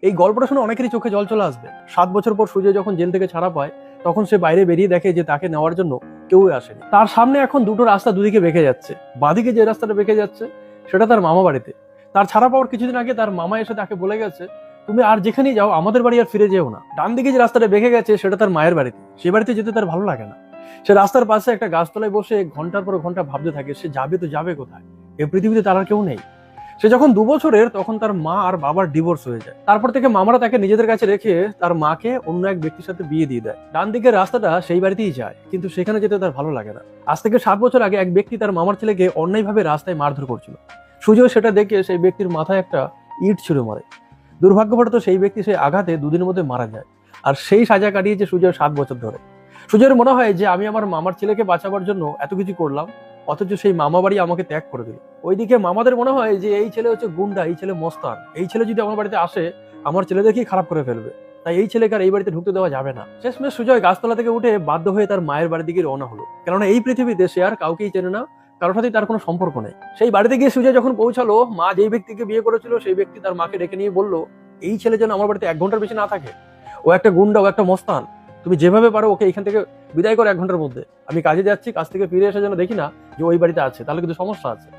এই গল্পটা শুনে অনেকেরই চোখে জল চলে আসবে। 7 বছর পর সুজয় যখন জেল থেকে ছাড়া পায়, তখন সে বাইরে বেরিয়ে দেখে যে তাকে নেওয়ার জন্য কেউই আসেনি। তার সামনে এখন দুটো রাস্তা দুদিকে বেঁকে যাচ্ছে। বাঁদিকে যে রাস্তাটা বেঁকে যাচ্ছে সেটা তার মামা বাড়িতে। তার ছাড়া পাওয়ার কিছুদিন আগে তার মামা এসে তাকে বলে গেছে, তুমি আর যেখানেই যাও আমাদের বাড়ি আর ফিরে যেও না। ডান দিকে যে রাস্তাটা বেঁকে গেছে সেটা তার মায়ের বাড়িতে। সে বাড়িতে যেতে তার ভালো লাগে না। সে রাস্তার পাশে একটা গাছতলায় বসে ঘন্টার পর ঘন্টা ভাবতে থাকে, সে যাবে তো যাবে কোথায়? এই পৃথিবীতে তার আর কেউ নেই। সে যখন 2 বছরের, তখন তার মা আর বাবার ডিভোর্স হয়ে যায়। তারপর থেকে মামারা তাকে নিজেদের কাছে রেখে তার মাকে অন্য এক ব্যক্তির সাথে বিয়ে দিয়ে দেয়। ডান দিকের রাস্তাটা সেই বাড়িতেই যায়, কিন্তু সেখানে যেতে তার ভালো লাগে না। আজ থেকে 7 বছর আগে এক ব্যক্তি তার মামার ছেলেকে অন্যায়ভাবে রাস্তায় মারধর করছিল। সুজয় সেটা দেখে সেই ব্যক্তির মাথায় একটা ইট ছুঁড়ে মারে। দুর্ভাগ্যবশত সেই ব্যক্তি সেই আঘাতে 2 দিনের মধ্যে মারা যায়। আর সেই সাজা কাটিয়েছে সুজয় 7 বছর ধরে। সুজয়ের মনে হয় যে আমি আমার মামার ছেলেকে বাঁচাবার জন্য এত কিছু করলাম, অথচ সেই মামা বাড়ি আমাকে ত্যাগ করে দিল। ওইদিকে মামাদের মনে হয় যে এই ছেলে হচ্ছে গুন্ডা, এই ছেলে মস্তান, এই ছেলে যদি আমার বাড়িতে আসে আমার ছেলেদেরকেই খারাপ করে ফেলবে, তাই এই ছেলেকে আর এই বাড়িতে ঢুকতে দেওয়া যাবে না। শেষমেশ সুজয় গাছতলা থেকে উঠে বাধ্য হয়ে তার মায়ের বাড়ির দিকে রওনা হলো, কেননা এই পৃথিবীতে সে আর কাউকেই চেনে না, কারোর সাথেই তার কোনো সম্পর্ক নেই। সেই বাড়িতে গিয়ে সুজয় যখন পৌঁছালো, মা যেই ব্যক্তিকে বিয়ে করেছিল সেই ব্যক্তি তার মাকে ডেকে নিয়ে বলল, এই ছেলে যেন আমার বাড়িতে 1 ঘন্টার বেশি না থাকে। ও একটা গুন্ডা, ও একটা মস্তান। তুমি যেভাবে পারো ওকে এখান থেকে বিদায় করো 1 ঘন্টার মধ্যে। আমি কাজে যাচ্ছি, কাজ থেকে ফিরে এসে যেন দেখি না যে ওই বাড়িতে আছে, তাহলে কিন্তু সমস্যা আছে।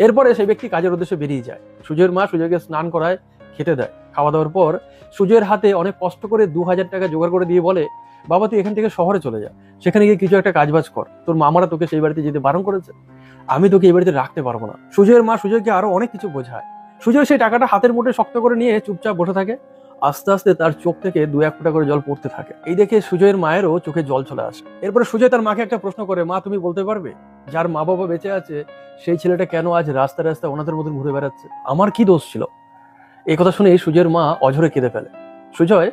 এরপরে সেই ব্যক্তি কাজের উদ্দেশ্যে বেরিয়ে যায়। সুজয়ের মা সুজয়কে স্নান করায়, খেতে দেয়। খাওয়া দাওয়ার পর সুজয়ের হাতে অনেক কষ্ট করে 2000 টাকা জোগাড় করে দিয়ে বলে, বাবা তুই এখান থেকে শহরে চলে যা, সেখানে গিয়ে কিছু একটা কাজবাজ কর, তোর মামারা তোকে সেই বাড়িতে যেতে বারণ করেছে, আমি তোকে এই বাড়িতে রাখতে পারবো না। সুজয়ের মা সুজয়কে আরো অনেক কিছু বোঝায়। সুজয় সেই টাকাটা হাতের মুঠে শক্ত করে নিয়ে চুপচাপ বসে থাকে। আস্তে আস্তে তার চোখ থেকে 2-1 ফোঁটা করে জল পড়তে থাকে। এই দেখে সুজয়ের মায়েরও চোখে জল চলে আসে। এরপরে সুজয় তার মাকে একটা প্রশ্ন করে, মা তুমি বলতে পারবে যার মা বাবা বেঁচে আছে সেই ছেলেটা কেন আজ রাস্তায় রাস্তায় অনাথের মতন ঘুরে বেড়াচ্ছে? আমার কি দোষ ছিল? এই কথা শুনে সুজয়ের মা অঝরে কেঁদে ফেলে। সুজয়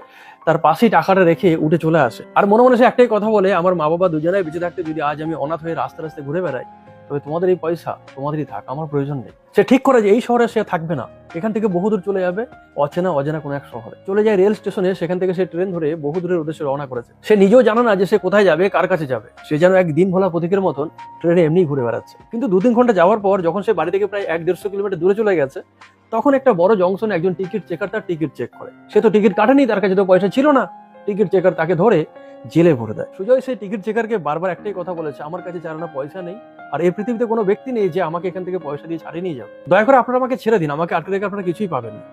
তার পাশেই টাকাটা রেখে উঠে চলে আসে, আর মনে মনে সে একটাই কথা বলে, আমার মা বাবা দুজনেই বেঁচে থাকতে যদি আজ আমি অনাথ হয়ে রাস্তা রাস্তায় ঘুরে বেড়াই, তবে তোমাদের এই পয়সা তোমাদেরই থাক, আমার প্রয়োজন নেই। সে ঠিক করে যে এই শহরে সে থাকবে না, এখান থেকে বহুদূর চলে যাবে অচেনা অজানা কোনো এক শহরে। চলে যায় রেল স্টেশনে, সেখান থেকে সে ট্রেন ধরে বহুদূরের উদ্দেশ্যে রওনা করেছে। সে নিজেও জানে না যে সে কোথায় যাবে, কার কাছে যাবে। সে যেন এক দিন ভোলা পথিকের মতন ট্রেনে এমনি ঘুরে বেড়াচ্ছে। কিন্তু 2-3 ঘন্টা যাওয়ার পর যখন সে বাড়ি থেকে প্রায় 1-150 কিলোমিটার দূরে চলে গেছে, তখন একটা বড় জংশনে একজন টিকিট চেকার তার টিকিট চেক করে। সে তো টিকিট কাটেনি, তার কাছে তো পয়সা ছিল না। টিকিট চেকার তাকে ধরে জেলে ভরে দেয়। সুজয় সেই টিকিট চেকারকে বারবার একটাই কথা বলেছে, আমার কাছে 4 আনা পয়সা নেই, আর এই পৃথিবীতে কোনো ব্যক্তি নেই যে আমাকে এখান থেকে পয়সা দিয়ে ছাড়িয়ে নিয়ে যাবে। দয়া করে আপনারা আমাকে ছেড়ে দিন, আমাকে আটকে রেখে আপনারা কিছুই পাবেন না।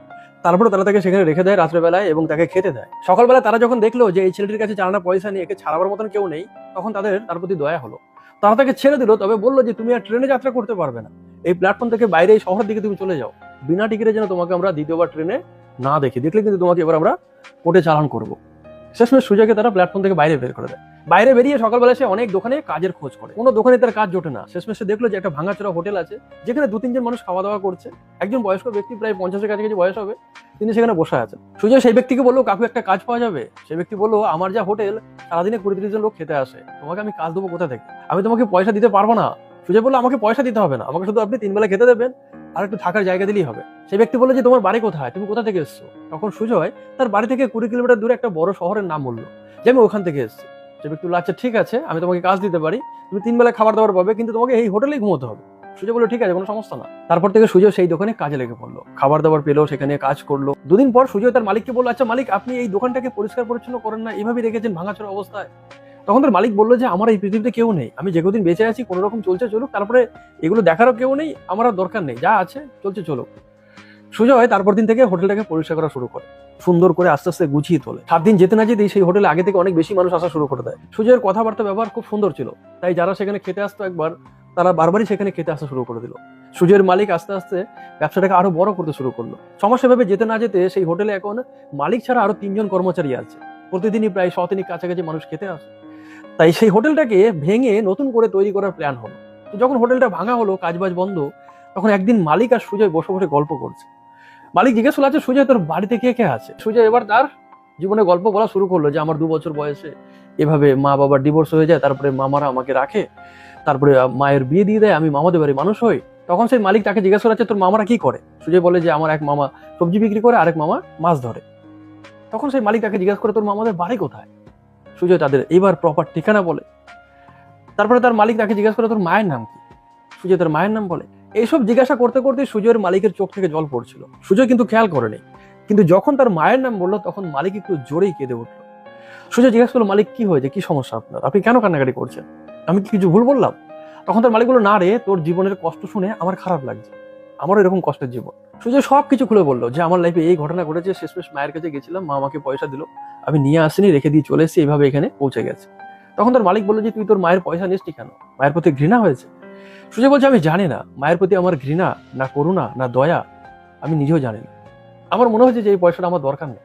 তারপরে তারা তাকে সেখানে রেখে দেয় রাত্রেবেলায় এবং তাকে খেতে দেয়। সকালবেলা তারা যখন দেখলো যে এই ছেলেটির কাছে 4 আনা পয়সা নেই, একে ছাড়াবার মতন কেউ নেই, তখন তার প্রতি দয়া হলো। তারা তাকে ছেড়ে দিল, তবে বললো যে তুমি আর ট্রেনে যাত্রা করতে পারবে না। এই প্ল্যাটফর্ম থেকে বাইরে এই শহরের দিকে তুমি চলে যাও। বিনা টিকিটে যেন তোমাকে আমরা দ্বিতীয়বার ট্রেনে না দেখি, দেখলে কিন্তু তোমাকে এবার আমরা কোর্টে চালান করবো। শেষমেশ সুজয়কে তারা প্ল্যাটফর্ম থেকে বাইরে বের করে দেয়। বাইরে বেরিয়ে সকালবেলা সে অনেক দোকানে কাজের খোঁজ করে, কোনো দোকানে তার কাজ জোটে না। শেষমেশ সে দেখলো যে একটা ভাঙাচোরা হোটেল আছে, যেখানে 2-3 জন মানুষ খাওয়া দাওয়া করছে। একজন বয়স্ক ব্যক্তি, প্রায় 50-এর কাছাকাছি বয়স হবে, তিনি সেখানে বসে আছেন। সুজয় সেই ব্যক্তিকে বললো, কাকু একটা কাজ পাওয়া যাবে? সেই ব্যক্তি বললো, আমার যা হোটেল, সারাদিনে 20-30 জন লোক খেতে আসে, তোমাকে আমি কাজ দেবো কোথা থেকে? আমি তোমাকে পয়সা দিতে পারবো না। সুজয় বললো, আমাকে পয়সা দিতে হবে না, আমাকে শুধু আপনি 3 বেলা খেতে দেবেন আর একটু থাকার জায়গা দিলেই হবে। সেই ব্যক্তি বললো যে তোমার বাড়ি কোথায়, তুমি কোথা থেকে এসছো? তখন সুজয় তার বাড়ি থেকে 20 কিলোমিটার দূরে একটা বড় শহরের নাম বললো, যে আমি ওখান থেকে এসেছি। সে ব্যক্তি বললো, আচ্ছা ঠিক আছে, আমি তোমাকে কাজ দিতে পারি, তুমি 3 বেলা খাবার দাবার পাবে, কিন্তু তোমাকে এই হোটেলেই ঘুমোতে হবে। সুজয় বললো, ঠিক আছে, কোনো সমস্যা না। তারপর থেকে সুজয় সেই দোকানে কাজে লেগে পড়লো, খাবার দাবার পেলো, সেখানে কাজ করলো। 2 দিন পর সুজয় তার মালিককে বললো, আচ্ছা মালিক, আপনি এই দোকানটাকে পরিষ্কার পরিচ্ছন্ন করেন না, এইভাবেই রেখেছেন ভাঙাচোরা অবস্থায়? তখন তার মালিক বললো যে আমার এই পৃথিবীতে কেউ নেই, আমি যে কদিন বেঁচে আছি কোনো রকম চলছে চলুক, তারপরে এগুলো দেখারও কেউ নেই, আমার আর দরকার নেই, যা আছে চলছে চলুক। সুজয় তারপর দিন থেকে হোটেলটাকে পরিষ্কার করা শুরু করে, সুন্দর করে আস্তে আস্তে গুছিয়ে তোলে। 7 দিন যেতে না যেতেই সেই হোটেলে আগে থেকে অনেক বেশি মানুষ আসা শুরু করে দেয়। সুজয়ের কথাবার্তা ব্যবহার খুব সুন্দর ছিল, তাই যারা সেখানে খেতে আসতো একবার, তারা বারবারই সেখানে খেতে আসা শুরু করে দিল। সুজয়ের মালিক আস্তে আস্তে ব্যবসাটাকে আরো বড় করতে শুরু করলো। সমস্যা ভেবে যেতে না যেতে সেই হোটেলে এখন মালিক ছাড়া আরো 3 জন কর্মচারী আছে। প্রতিদিনই প্রায় 100-3 কাছাকাছি মানুষ খেতে আসে। তাই সেই হোটেলটাকে ভেঙে নতুন করে তৈরি করার প্ল্যান হলো। তো যখন হোটেলটা ভাঙা হলো, কাজবাজ বন্ধ, তখন একদিন মালিক আর সুজয় বসে বসে গল্প করছে। মালিক জিজ্ঞেস করলো, আচ্ছা সুজয়, তোর বাড়িতে কে কে আছে? সুজয় এবার তার জীবনে গল্প বলা শুরু করলো, যে আমার 2 বছর বয়সে এভাবে মা বাবার ডিভোর্স হয়ে যায়, তারপরে মামারা আমাকে রাখে, তারপরে মায়ের বিয়ে দিয়ে দেয়, আমি মামাদের বাড়ি মানুষ হই। তখন সেই মালিক তাকে জিজ্ঞেস করা, তোর মামারা কি করে? সুজয় বলে যে আমার এক মামা সবজি বিক্রি করে, আরেক মামা মাছ ধরে। তখন সেই মালিক তাকে জিজ্ঞেস করে, তোর মামাদের বাড়ি কোথায়? সুজয় তাদের এইবার প্রপার ঠিকানা বলে। তারপরে তার মালিক তাকে জিজ্ঞেস করে, তোর মায়ের নাম কি? সুজয় তার মায়ের নাম বলে। এইসব জিজ্ঞাসা করতে করতে সুজয়ের মালিকের চোখ থেকে জল পড়ছিল। সুজয় কিন্তু খেয়াল করেনি, কিন্তু যখন তার মায়ের নাম বললো তখন মালিক একটু জোরেই কেঁদে উঠলো। সুজয় জিজ্ঞেস করলো, মালিক কি হয়েছে, কি সমস্যা আপনার, আপনি কেন কান্নাকাটি করছেন, আমি কি কিছু ভুল বললাম? তখন তার মালিক বললো, না রে, তোর জীবনের কষ্ট শুনে আমার খারাপ লাগছে, আমারও এরকম কষ্টের জীবন। সুজয় সবকিছু খুলে বললো যে আমার লাইফে এই ঘটনা ঘটেছে, শেষমেশ মায়ের কাছে গেছিলাম, মা আমাকে পয়সা দিল, আমি নিয়ে আসিনি, রেখে দিয়ে চলে এসেছি, এইভাবে এখানে পৌঁছে গেছে। তখন তার মালিক বললো যে তুই তোর মায়ের পয়সা নিসনি কেন, মায়ের প্রতি ঘৃণা হয়েছে? সুজয় বলছে, আমি জানি না মায়ের প্রতি আমার ঘৃণা না করুণা না দয়া, আমি নিজেও জানি না, আমার মনে হচ্ছে যে এই পয়সাটা আমার দরকার নেই,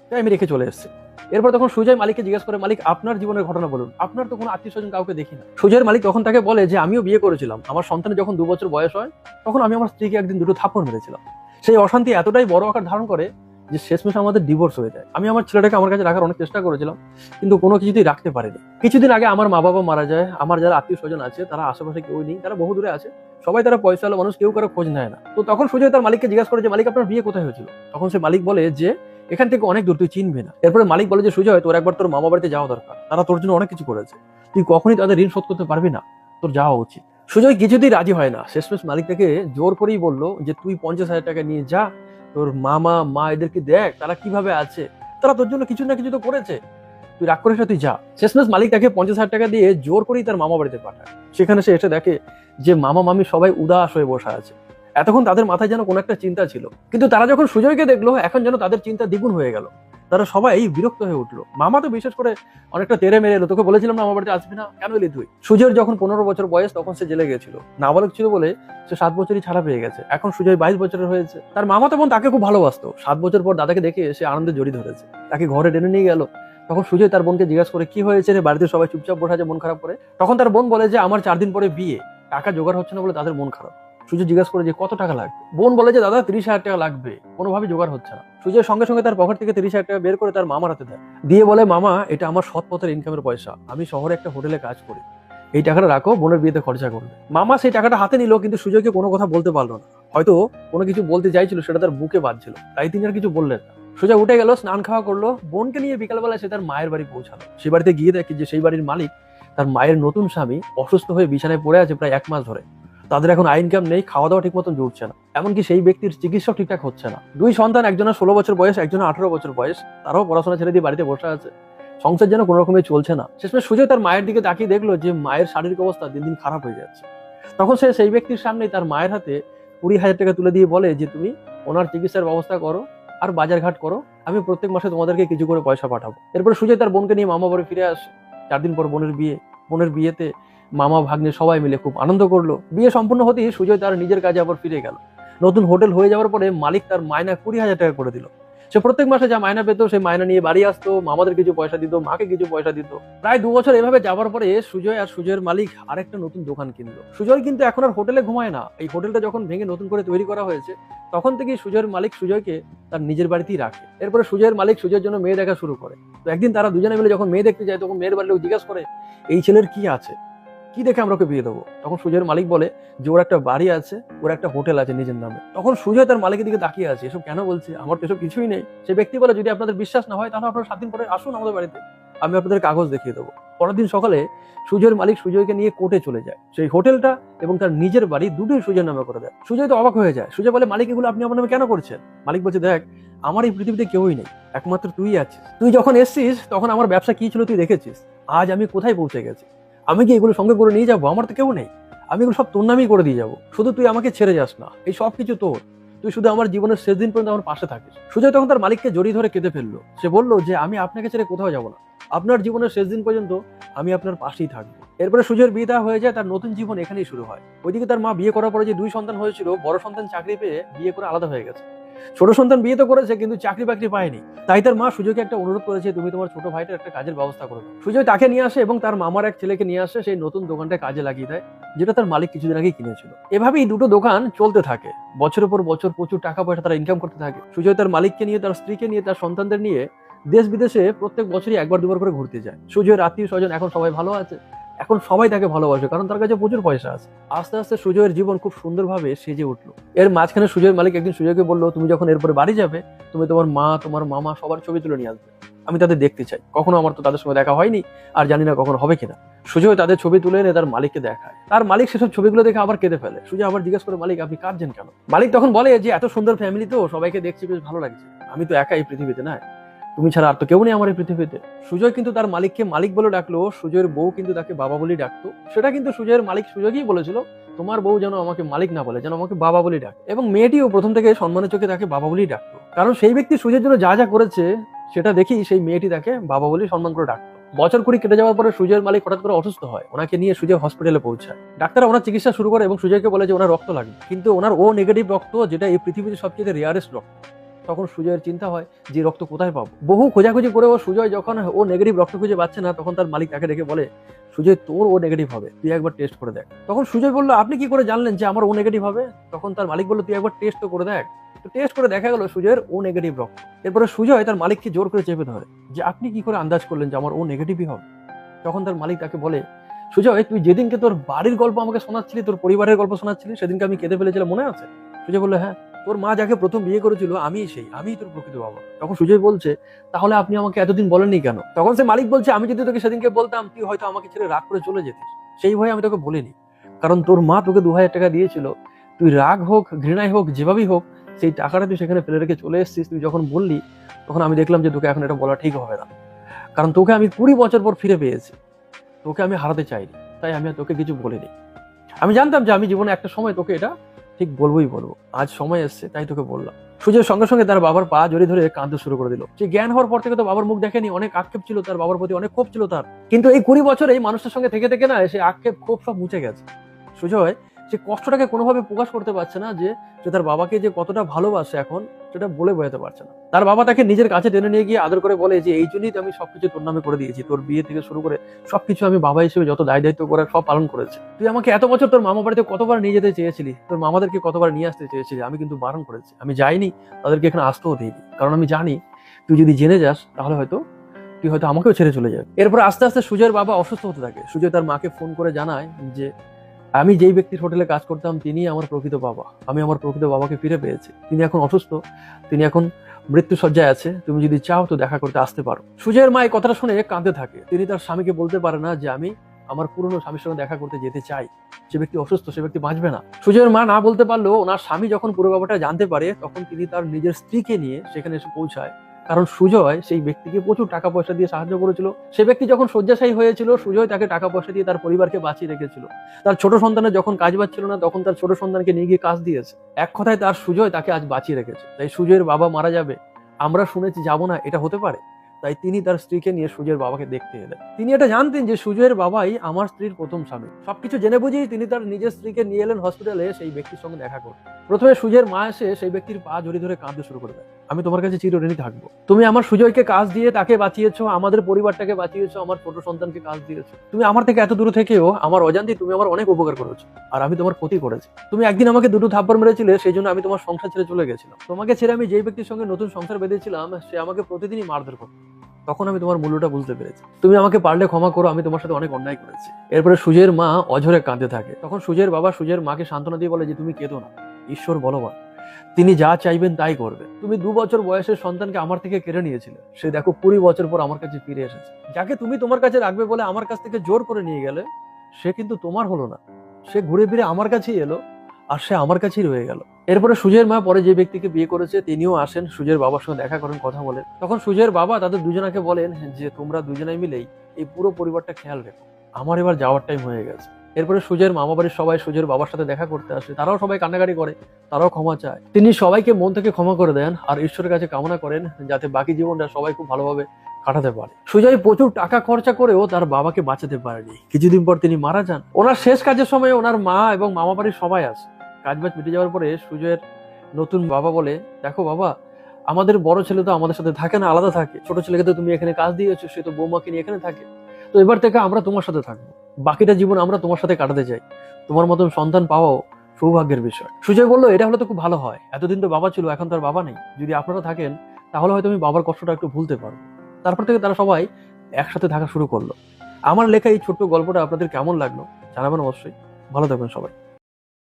তাই আমি রেখে চলে এসেছি। এরপর তখন সুজয় মালিককে জিজ্ঞেস করে, মালিক আপনার জীবনের ঘটনা বলুন, আপনার তো কোনো আত্মীয় স্বজন কাউকে দেখি না। সুজয়ের মালিক তখন তাকে বলে যে আমিও বিয়ে করেছিলাম, আমার সন্তানের যখন 2 বছর বয়স হয় তখন আমি আমার স্ত্রীকে একদিন 2টো থাপ্পড় মেরেছিলাম। সেই অশান্তি এতটাই বড় আকার ধারণ করে যে শেষমেশ আমাদের ডিভোর্স হয়ে যায়। আমি আমার ছেলেটাকে আমার কাছে রাখার অনেক চেষ্টা করেছিলাম, কিন্তু কোনো কিছুতেই রাখতে পারিনি। কিছুদিন আগে আমার মা বাবা মারা যায়, আমার যারা আত্মীয় স্বজন আছে তারা আশেপাশে কেউ নেই, তারা বহু দূরে আছে, সবাই তারা পয়সাওয়ালা মানুষ, কেউ কারো খোঁজ নেয় না। তো তখন সুজয় তার মালিককে জিজ্ঞাসা করে যে মালিক আপনার বিয়ে কোথায় হয়েছিল? তখন সে মালিক বলে যে এখান থেকে অনেক দূর, তুই চিনবে না। এরপরে মালিক বলে যে সুজয়, তোর একবার তোর মামা বাড়িতে যাওয়া দরকার, তারা তোর জন্য অনেক কিছু করেছে, তুই কখনই তাদের ঋণ শোধ করতে পারবি না, তোর যাওয়া উচিত। সুজয় কিছুতেই রাজি হয় না, শেষমেশ মালিক তাকে জোর করেই বললো যে তুই 50,000 টাকা নিয়ে যা, তোর মামা মা এদেরকে দেখ তারা কিভাবে আছে, তারা তোর জন্য কিছু না কিছু তো করেছে, তুই রাগ করিস না, তুই যা। শেষমেশ মালিক তাকে 50,000 টাকা দিয়ে জোর করেই তার মামা বাড়িতে পাঠায়। সেখানে সে এসে দেখে যে মামা মামি সবাই উদাস হয়ে বসে আছে, এতক্ষণ তাদের মাথায় যেন কোনো একটা চিন্তা ছিল, কিন্তু তারা যখন সুজয়কে দেখলো এখন যেন তাদের চিন্তা দ্বিগুণ হয়ে গেল, তারা সবাই বিরক্ত হয়ে উঠলো। মামা তো বিশেষ করে অনেকটা তেড়ে মেরে এলো, তোকে বলেছিলাম না আমার বাড়িতে আসবি না, কেন এলি তুই? সুজয়ের যখন 15 বছর বয়স তখন সে জেলে গেছিল, নাবালক ছিল বলে সে 7 বছরই ছাড়া পেয়ে গেছে। এখন সুজয় 22 বছরের হয়েছে। তার মামা তখন তাকে খুব ভালোবাসতো, 7 বছর পর দাদাকে দেখে সে আনন্দে জড়ি ধরেছে, তাকে ঘরে টেনে নিয়ে গেল। তখন সুজয় তার বোনকে জিজ্ঞাসা করে, কি হয়েছে রে, বাড়িতে সবাই চুপচাপ বসে আছে মন খারাপ করে? তখন তার বোন বলে যে আমার 4 দিন পরে বিয়ে, টাকা জোগাড় হচ্ছে না বলে তাদের মন খারাপ। সুজয় জিজ্ঞাসা করে যে কত টাকা লাগবে? বোন বলে যে দাদা 30,000 টাকা লাগবে, কোনোভাবে জোগাড় হচ্ছে না। সুজয় সঙ্গে সঙ্গে তার পকেট থেকে 30,000 টাকা বের করে তার মামার হাতে দেয়, দিয়ে বলে, মামা এটা আমার সৎ পথের ইনকামের পয়সা, আমি শহরে একটা হোটেলে কাজ করি, এই টাকাটা রাখো, বোনের বিয়েতে খরচা করবে। মামা সেই টাকাটা হাতে নিল, কিন্তু সুজয়কে কোনো কথা বলতে পারলো না, হয়তো কোনো কিছু বলতে চাইছিল সেটা তার বুকে বাজছিল, তাই তিনি আর কিছু বললেন না। সুজয় উঠে গেল, স্নান খাওয়া করলো, বোনকে নিয়ে বিকালবেলা সে তার মায়ের বাড়ি পৌঁছালো। সেই বাড়িতে গিয়ে দেখে যে সেই বাড়ির মালিক তার মায়ের নতুন স্বামী অসুস্থ হয়ে বিছানায় পড়ে আছে প্রায় 1 মাস ধরে, তাদের এখন ইনকাম নেই, খাওয়া দাওয়া ঠিক মতন জুটছে না, এমনকি সেই ব্যক্তির চিকিৎসা ঠিকঠাক হচ্ছে না। 2 সন্তান, একজনের 16 বছর বয়স, একজনের 18 বছর বয়স, তারাও পড়াশোনা ছেড়ে দিয়ে বাড়িতে বসে আছে, সংসার যেন কোনো রকমের চলছে না। শেষমেশ সুজয় তার মায়ের দিকে তাকিয়ে দেখলো যে মায়ের শারীরিক অবস্থা দিন দিন খারাপ হয়ে যাচ্ছে। তখন সে সেই ব্যক্তির সামনেই তার মায়ের হাতে 20,000 টাকা তুলে দিয়ে বলে যে তুমি ওনার চিকিৎসার ব্যবস্থা করো আর বাজার ঘাট করো, আমি প্রত্যেক মাসে তোমাদেরকে কিছু করে পয়সা পাঠাবো। এরপর সুজয় তার বোনকে নিয়ে মামা বাড়ি ফিরে আসে। 4 দিন পর বোনের বিয়ে, বোনের বিয়েতে মামা ভাগ্নে সবাই মিলে খুব আনন্দ করলো। বিয়ে সম্পূর্ণ হতেই সুজয় তার নিজের কাজে আবার ফিরে গেল। নতুন হোটেল হয়ে যাওয়ার পরে মালিক তার মায়না 20,000 টাকা করে দিল। সে প্রত্যেক মাসে যা মায়না পেত সেই মায়না নিয়ে বাড়ি আসতো, মামাদের কিছু পয়সা দিত, মাকে কিছু পয়সা দিত। প্রায় 2 বছর এভাবে যাওয়ার পরে সুজয় আর সুজয়ের মালিক আরেকটা নতুন দোকান কিনলো। সুজয় কিন্তু এখন আর হোটেলে ঘুমায় না, এই হোটেলটা যখন ভেঙে নতুন করে তৈরি করা হয়েছে তখন থেকেই সুজয়ের মালিক সুজয়কে তার নিজের বাড়িতেই রাখে। এরপরে সুজয়ের মালিক সুজয়ের জন্য মেয়ে দেখা শুরু করে। তো একদিন তারা দুজনে মিলে যখন মেয়ে দেখতে যায় তখন মেয়ের বাড়ির লোক জিজ্ঞাসা করে, এই ছেলের কি আছে, কি দেখে আমরা ওকে বিয়ে দেবো? তখন সুজয়ের মালিক বলে যে ওর একটা বাড়ি আছে, ওর একটা হোটেল আছে নিজের নামে। তখন সুজয় তার মালিকের দিকে তাকিয়ে আছে, এসব কেন বলছে, আমার তো এসব কিছুই নেই। সে ব্যক্তি বলে, যদি আপনাদের বিশ্বাস না হয় তাহলে আপনারা 7 দিন পরে আসুন আমাদের বাড়িতে, আমি আপনাদের কাগজ দেখিয়ে দেবো। পরের দিন সকালে সুজয়ের মালিক সুজয়কে নিয়ে কোর্টে চলে যায়। সেই হোটেলটা এবং তার নিজের বাড়ি দুটোই সুজয়ের নামে করে দেয়। সুজয় তো অবাক হয়ে যায়। সুজয় বলে, মালিক এগুলো আপনি আমার নামে কেন করছেন? মালিক বলছে, দেখ আমার এই পৃথিবীতে কেউই নেই, একমাত্র তুই আছিস, তুই যখন এসছিস তখন আমার ব্যবসা কি ছিল তুই দেখেছিস, আজ আমি কোথায় পৌঁছে গেছি, আমি কি এগুলো সঙ্গে করে নিয়ে যাবো? আমার তো কেউ নেই, আমি এগুলো সব তোর নামেই করে দিয়ে যাবো, শুধু তুই আমাকে ছেড়ে যাস না, এই সব কিছু তোর, তুই শুধু আমার জীবনের শেষ দিন পর্যন্ত আমার পাশে থাকিস। সুজয় তখন তার মালিককে জড়িয়ে ধরে কেঁদে ফেললো। সে বললো যে আমি আপনাকে ছেড়ে কোথাও যাবো না, আপনার জীবনের শেষ দিন পর্যন্ত আমি আপনার পাশেই থাকবো। এরপরে সুজয়ের বিয়ে দেওয়া হয়ে যায়, তার নতুন জীবন এখানেই শুরু হয়। ওইদিকে তার মা বিয়ে করার পরে যে 2 সন্তান হয়েছিল, বড় সন্তান চাকরি পেয়ে বিয়ে করে আলাদা হয়ে গেছে, ছোট সন্তান বিয়ে তো করেছে কিন্তু চাকরি বাকরি পায়নি। তাই তার মা সুজয়কে একটা অনুরোধ করেছে, তুমি তোমার ছোট ভাইটার একটা কাজের ব্যবস্থা করে দাও। সুজয় তাকে নিয়ে আসে এবং তার মামার এক ছেলেকে নিয়ে আসে, সেই নতুন দোকানটা কাজে লাগিয়ে দেয় যেটা তার মালিক কিছুদিন আগেই কিনেছিল। এভাবেই দুটো দোকান চলতে থাকে, বছরের পর বছর প্রচুর টাকা পয়সা তারা ইনকাম করতে থাকে। সুজয় তার মালিককে নিয়ে, তার স্ত্রীকে নিয়ে, তার সন্তানদের নিয়ে দেশ বিদেশে প্রত্যেক বছরই 1-2 বার করে ঘুরতে যায়। সুজয়ের আত্মীয় স্বজন এখন সবাই ভালো আছে, এখন সবাই তাকে ভালোবাসে কারণ তার কাছে প্রচুর পয়সা আছে। আস্তে আস্তে সুজয়ের জীবন খুব সুন্দরভাবে সেজে উঠলো। এর মাঝখানে সুজয়ের মালিক একদিন সুজয়কে বললো, তুমি যখন এরপরে বাড়ি যাবে তুমি তোমার মা, তোমার মামা সবার ছবি তুলে নিয়ে আসবে, আমি তাদের দেখতে চাই, কখনো আমার তো তাদের সঙ্গে দেখা হয়নি আর জানি না কখনো হবে কিনা। সুজয় তাদের ছবি তুলে এনে তার মালিককে দেখায়। তার মালিক সেসব ছবিগুলো দেখে আবার কেঁদে ফেলে। সুজয় আবার জিজ্ঞেস করে, মালিক আপনি কাঁদছেন কেন? মালিক তখন বলে যে এত সুন্দর ফ্যামিলি তো, সবাইকে দেখছি বেশ ভালো লাগছে, আমি তো একা এই পৃথিবীতে না, তুমি ছাড়া আর তো কেউ নেই আমার এই পৃথিবীতে। সুজয় কিন্তু তার মালিককে মালিক বলে ডাকলো, সুজয়ের বউ কিন্তু তাকে বাবা বলেই ডাকতো। সেটা কিন্তু সুজয়ের মালিক সুজয়কেই বলেছিল, তোমার বউ যেন আমাকে মালিক না বলে, যেন আমাকে বাবা বলেই ডাকে। এবং মেয়েটিও প্রথম থেকে সম্মানের চোখে তাকে বাবা বলেই ডাকতো, কারণ সেই ব্যক্তি সুজয়ের জন্য যা যা করেছে সেটা দেখি সেই মেয়েটি তাকে বাবা বলেই সম্মান করে ডাকতো। বছর কুড়ি কেটে যাওয়ার পরে সুজয়ের মালিক হঠাৎ করে অসুস্থ হয়, ওনাকে নিয়ে সুজয় হসপিটালে পৌঁছায়। ডাক্তাররা ওনার চিকিৎসা শুরু করে এবং সুজয়কে বলে যে ওনার রক্ত লাগবে, কিন্তু ওনার ও নেগেটিভ রক্ত, যেটা এই পৃথিবীতে সবচেয়ে রেয়ারেস্ট রক্ত। তখন সুজয়ের চিন্তা হয় যে রক্ত কোথায় পাবো। বহু খোঁজাখুঁজি করে সুজয় যখন ও নেগেটিভ রক্ত খুঁজে পাচ্ছে না, তখন তার মালিক তাকে ডেকে বলে, সুজয় তোর ও নেগেটিভ হবে, তুই একবার টেস্ট করে দেখ। তখন সুজয় বললো, আপনি কি করে জানলেন যে আমার ও নেগেটিভ হবে? তখন তার মালিক বললো, তুই একবার টেস্ট তো করে দেখ। তো টেস্ট করে দেখা গেল সুজয়ের ও নেগেটিভ রক্ত। এরপরে সুজয় তার মালিককে জোর করে চেপে ধরে যে আপনি কি করে আন্দাজ করলেন যে আমার ও নেগেটিভই হবে? তখন তার মালিক তাকে বলে, সুজয় তুই যেদিনকে তোর বাড়ির গল্প আমাকে শোনাচ্ছিলি, তোর পরিবারের গল্প শোনাচ্ছিলি, সেদিনকে আমি কেঁদে ফেলেছিলাম, মনে আছে? সুজয় বললো, হ্যাঁ। তোর মা যাকে প্রথম বিয়ে করেছিল আমি তোর প্রকৃত বাবা। তখন সুজয় বলছে, তাহলে আপনি আমাকে এতদিন বলেননি কেন? তখন সে মালিক বলছে, আমি যদি তোকে সেদিনকে বলতাম তুই হয়তো আমাকে ছেড়ে রাগ করে চলে যেতিস, সেই ভয়ে আমি তোকে বলিনি। কারণ তোর মা তোকে 2000 টাকা দিয়েছিল, তুই রাগ হোক ঘৃণাই হোক যেভাবেই হোক সেই টাকাটা তুই সেখানে ফেলে রেখে চলে এসেছিস। তুই যখন বললি তখন আমি দেখলাম যে তোকে এখন এটা বলা ঠিক হবে না, কারণ তোকে আমি 20 বছর পর ফিরে পেয়েছি, তোকে আমি হারাতে চাইনি, তাই আমি আর তোকে কিছু বলিনি। আমি জানতাম যে আমি জীবনে একটা সময় তোকে এটা ঠিক বলবোই বলবো, আজ সময় এসছে তাই তোকে বললাম। সুজয়ের সঙ্গে সঙ্গে তার বাবার পা জড়িয়ে ধরে কাঁদতে শুরু করে দিল। সে জ্ঞান হওয়ার পর থেকে তো বাবার মুখ দেখেনি, অনেক আক্ষেপ ছিল তার বাবার প্রতি, অনেক ক্ষোভ ছিল তার, কিন্তু এই 20 বছরে এই মানুষটার সঙ্গে থেকে থেকে না সে আক্ষেপ ক্ষোভ সব মুছে গেছে। সুজয় সে কষ্টটাকে কোনোভাবে প্রকাশ করতে পারছে না, যে তার বাবাকে যে কতটা ভালোবাসে এখন সেটা বলে বোঝাতে পারছে না। তার বাবা তাকে নিজের কাছে টেনে নিয়ে গিয়ে আদর করে বলে যে এই জন্যই তো আমি সবকিছু তোর নামে করে দিয়েছি, তোর বিয়ে থেকে শুরু করে সবকিছু আমি বাবা হিসেবে যত দায় দায়িত্ব করার সব পালন করেছি। তুই আমাকে এত বছর তোর মামা বাড়িতে কতবার নিয়ে যেতে চেয়েছিলি, তোর মামাদেরকে কতবার নিয়ে আসতে চেয়েছিলি, আমি কিন্তু বারণ করেছি, আমি যাইনি, তাদেরকে এখানে আসতেও দিইনি, কারণ আমি জানি তুই যদি জেনে যাস তাহলে তুই হয়তো আমাকেও ছেড়ে চলে যাবে। এরপর আস্তে আস্তে সুজয়ের বাবা অসুস্থ হতে থাকে। সুজয় তার মাকে ফোন করে জানায় যে আমি যেই ব্যক্তির হোটেলে কাজ করতাম তিনি আমার প্রকৃত বাবা, আমি আমার প্রকৃত বাবাকে ফিরে পেয়েছি, তিনি এখন অসুস্থ, তিনি এখন মৃত্যু সজ্জায় আছে, তুমি যদি চাও তো দেখা করতে আসতে পারো। সুজয়ের মা এই কথাটা শুনে কাঁদতে থাকে। তিনি তার স্বামীকে বলতে পারে না যে আমি আমার পুরনো স্বামীর সঙ্গে দেখা করতে যেতে চাই, সে ব্যক্তি অসুস্থ, সে ব্যক্তি বাঁচবে না। সুজয়ের মা না বলতে পারলেও ওনার স্বামী যখন পুরো ব্যাপারটা জানতে পারে তখন তিনি তার নিজের স্ত্রীকে নিয়ে সেখানে এসে পৌঁছায়, কারণ সুজয় সেই ব্যক্তিকে প্রচুর টাকা পয়সা দিয়ে সাহায্য করেছিল। সে ব্যক্তি যখন শয্যাশায়ী হয়েছিল সুজয় তাকে টাকা পয়সা দিয়ে তার পরিবারকে বাঁচিয়ে রেখেছিল। তার ছোট সন্তানের যখন কাজ পাচ্ছিল না তখন তার ছোট সন্তানকে নিয়ে গিয়ে কাজ দিয়েছে। এক কথায় তার সুজয় তাকে আজ বাঁচিয়ে রেখেছে। তাই সুজয়ের বাবা মারা যাবে, আমরা শুনেছি যাবো না, এটা হতে পারে? তাই তিনি তার স্ত্রীকে নিয়ে সুজয়ের বাবাকে দেখতে এলেন। তিনি এটা জানতেন যে সুজয়ের বাবাই আমার স্ত্রীর প্রথম স্বামী। সবকিছু জেনে বুঝেই তিনি তার নিজের স্ত্রীকে নিয়ে এলেন হসপিটালে সেই ব্যক্তির সঙ্গে দেখা করতে। প্রথমে সুজয়ের মা এসে সেই ব্যক্তির পা জড়িয়ে ধরে কাঁদতে শুরু করে দেয়, আমি তোমার কাছে চিরঋণী থাকবো, তুমি আমার সুজয়কে কাজ দিয়ে তাকে বাঁচিয়েছো, আমাদের পরিবারটাকে বাঁচিয়েছো, আমার ছোট সন্তানকে কাজ দিয়েছো, তুমি আমার থেকে এত দূর থেকেও আমার অজান্তেই তুমি আমার অনেক উপকার করেছো, আর আমি তোমার ক্ষতি করেছি। তুমি একদিন আমাকে দুটো থাপ্পড় মেরেছিলে, সেই জন্য আমি তোমার সংসার ছেড়ে চলে গেছিলাম। তোমাকে ছেড়ে আমি যেই ব্যক্তির সঙ্গে নতুন সংসার বেঁধেছিলাম সে আমাকে প্রতিদিনই মারধর করতো, তখন আমি তোমার মূল্যটা বুঝতে পেরেছি। তুমি আমাকে পারলে ক্ষমা করো, আমি তোমার সাথে অনেক অন্যায় করেছি। এরপরে সুজয়ের মা অঝরে কাঁদতে থাকে। তখন সুজয়ের বাবা সুজয়ের মাকে সান্ত্বনা দিয়ে বলে যে তুমি কেঁদো না, ঈশ্বর বলবান, তিনি যা চাইবেন তাই করবে। তুমি 2 বছর বয়সের সন্তানকে আমার থেকে কেড়ে নিয়েছিলে, সে দেখো 20 বছর পর আমার কাছে ফিরে এসেছে। যাকে তুমি তোমার কাছে রাখবে বলে আমার কাছ থেকে জোর করে নিয়ে গেলে সে কিন্তু তোমার হলো না, সে ঘুরে ফিরে আমার কাছেই এলো, আর সে আমার কাছেই রয়ে গেল। এরপরে সুজয়ের মা পরে যে ব্যক্তিকে বিয়ে করেছে তিনিও আসেন, সুজয়ের বাবার সঙ্গে দেখা করেন, কথা বলেন। তখন সুজয়ের বাবা তাদের দুজনাকে বলেন যে তোমরা দুজনাই মিলেই এই পুরো পরিবারটা খেয়াল রেখো, আমার এবার যাওয়ার টাইম হয়ে গেছে। এরপরে সুজয়ের মামা বাড়ির সবাই সুজয়ের বাবার সাথে দেখা করতে আসে, তারাও সবাই কান্নাকাটি করে, তারাও ক্ষমা চায়। তিনি সবাইকে মন থেকে ক্ষমা করে দেন আর ঈশ্বরের কাছে কামনা করেন যাতে বাকি জীবনটা সবাই খুব ভালোভাবে কাটাতে পারে। সুজয় প্রচুর টাকা খরচা করেও তার বাবাকে বাঁচাতে পারেনি। কিছুদিন পর তিনি মারা যান। ওনার শেষ কাজের সময় ওনার মা এবং মামা বাড়ির সবাই আসে। কাজবাজ মিটে যাওয়ার পরে সুজয়ের নতুন বাবা বলে, দেখো বাবা, আমাদের বড় ছেলে তো আমাদের সাথে থাকে না, আলাদা থাকে, ছোট ছেলেকে তো তুমি এখানে কাজ দিয়েছো, সে তো বৌমাকে নিয়ে এখানে থাকে, তো এবার থেকে আমরা তোমার সাথে থাকবো, বাকিটা জীবন আমরা তোমার সাথে কাটাতে চাই, তোমার মতন সন্তান পাওয়াও সৌভাগ্যের বিষয়। সুজয় বললো, এটা হলে তো খুব ভালো হয়, এতদিন তো বাবা ছিল, এখন তার বাবা নেই, যদি আপনারা থাকেন তাহলে হয়তো আমি বাবার কষ্টটা একটু ভুলতে পারবো। তারপর থেকে তারা সবাই একসাথে থাকা শুরু করলো। আমার লেখা এই ছোট্ট গল্পটা আপনাদের কেমন লাগলো জানাবেন অবশ্যই। ভালো থাকবেন সবাই।